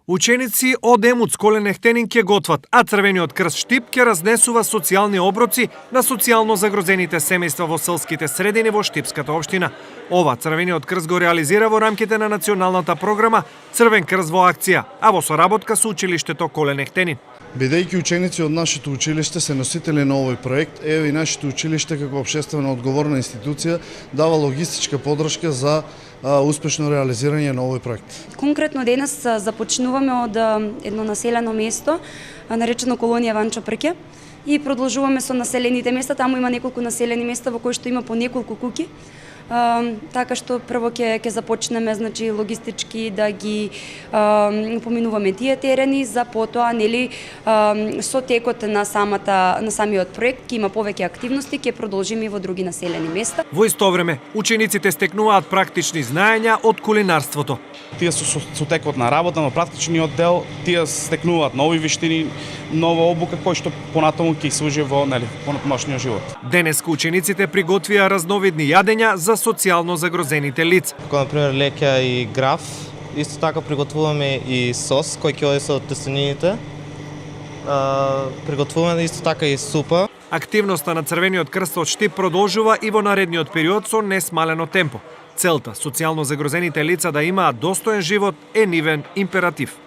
Ученици од ЕМУЦ Колен Ехтенин ќе готват, а Црвениот крст Штип ќе разнесува социјални оброци на социјално загрозените семејства во селските средини во Штипската општина. Ова Црвениот крст го реализира во рамките на националната програма Црвен крст во акција, а во соработка со училиштето Колен Ехтенин. Бидејќи ученици од нашето училиште се носители на овој проект, и нашето училиште како општествено одговорна институција дава логистичка поддршка за успешно реализирање на овој проект. Конкретно денес започнуваме од едно населено место наречено колонија Ванчо Прке и продолжуваме со населените места. Таму има неколку населени места во кои што има по неколку куќи. Така што прво ќе започнеме логистички да ги поминуваме тие терени, за потоа со текот на самиот проект ќе има повеќе активности, ќе продолжиме и во други населени места. Во исто време, учениците стекнуваат практични знаења од кулинарството. Тие со текот на работа на практичниот дел, тие стекнуваат нови виштини, нова обука кој што понатаму ќе служи во понатамошниот живот. Денеска учениците приготвија разновидни јадења за социјално загрозените лица. Како например леќа и граф. Исто така приготвуваме и сос кој ќе оди со тестенините. Приготвуваме исто така и супа. Активноста на Црвениот крст од Штип продолжува и во наредниот период со несмалено темпо. Целта социјално загрозените лица да имаат достоен живот е нивен императив.